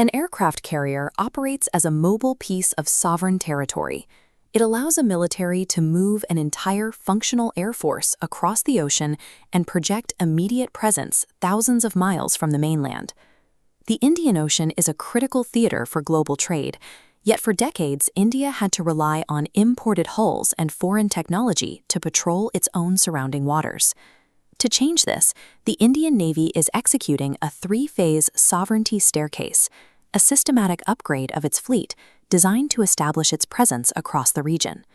An aircraft carrier operates as a mobile piece of sovereign territory. It allows a military to move an entire functional air force across the ocean and project immediate presence thousands of miles from the mainland. The Indian Ocean is a critical theater for global trade, yet for decades India had to rely on imported hulls and foreign technology to patrol its own surrounding waters. To change this, the Indian Navy is executing a three-phase sovereignty staircase, a systematic upgrade of its fleet designed to establish its presence across the region.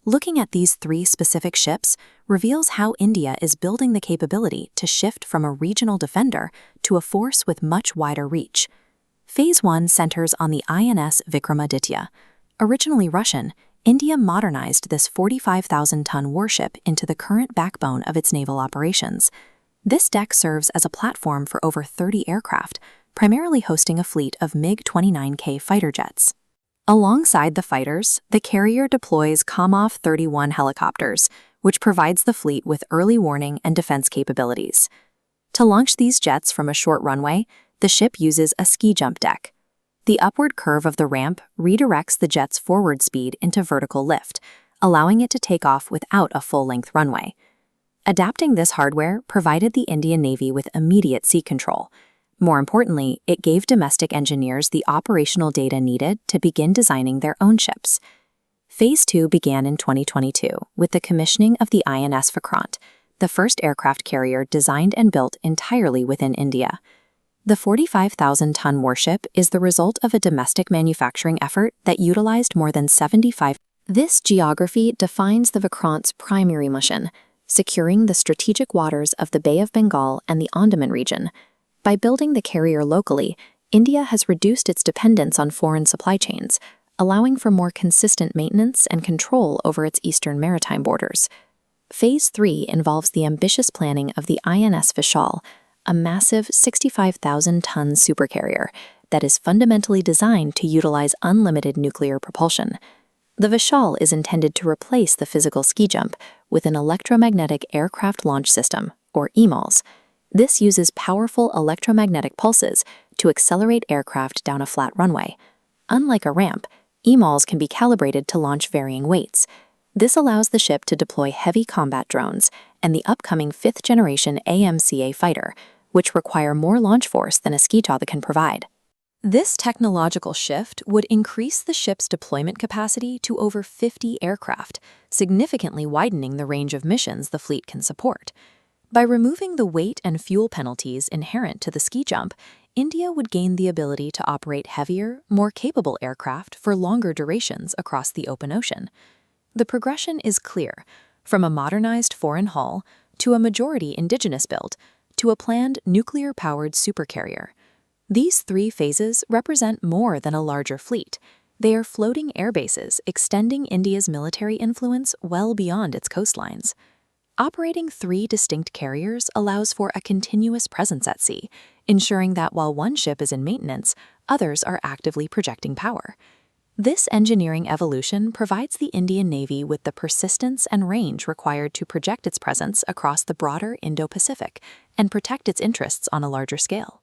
Looking at these three specific ships reveals how India is building the capability to shift from a regional defender to a force with much wider reach. Phase 1 centers on the INS Vikramaditya. Originally Russian, India modernized this 45,000-ton warship into the current backbone of its naval operations. This deck serves as a platform for over 30 aircraft, primarily hosting a fleet of MiG-29K fighter jets. Alongside the fighters, the carrier deploys Kamov-31 helicopters, which provides the fleet with early warning and defense capabilities. To launch these jets from a short runway, the ship uses a ski jump deck. The upward curve of the ramp redirects the jet's forward speed into vertical lift, allowing it to take off without a full-length runway. Adapting this hardware provided the Indian Navy with immediate sea control. More importantly, it gave domestic engineers the operational data needed to begin designing their own ships. Phase 2 began in 2022 with the commissioning of the INS Vikrant, the first aircraft carrier designed and built entirely within India. The 45,000-ton warship is the result of a domestic manufacturing effort that utilized more than 75. This geography defines the Vikrant's primary mission, securing the strategic waters of the Bay of Bengal and the Andaman region. By building the carrier locally, India has reduced its dependence on foreign supply chains, allowing for more consistent maintenance and control over its eastern maritime borders. Phase 3 involves the ambitious planning of the INS Vishal, a massive 65,000-ton supercarrier that is fundamentally designed to utilize unlimited nuclear propulsion. The Vishal is intended to replace the physical ski jump with an electromagnetic aircraft launch system, or EMALS. This uses powerful electromagnetic pulses to accelerate aircraft down a flat runway. Unlike a ramp, EMALS can be calibrated to launch varying weights. This allows the ship to deploy heavy combat drones and the upcoming 5th-generation AMCA fighter, which require more launch force than a Skijada can provide. This technological shift would increase the ship's deployment capacity to over 50 aircraft, significantly widening the range of missions the fleet can support. By removing the weight and fuel penalties inherent to the ski jump, India would gain the ability to operate heavier, more capable aircraft for longer durations across the open ocean. The progression is clear, from a modernized foreign hull to a majority indigenous build, to a planned nuclear-powered supercarrier. These three phases represent more than a larger fleet. They are floating airbases extending India's military influence well beyond its coastlines. Operating three distinct carriers allows for a continuous presence at sea, ensuring that while one ship is in maintenance, others are actively projecting power. This engineering evolution provides the Indian Navy with the persistence and range required to project its presence across the broader Indo-Pacific and protect its interests on a larger scale.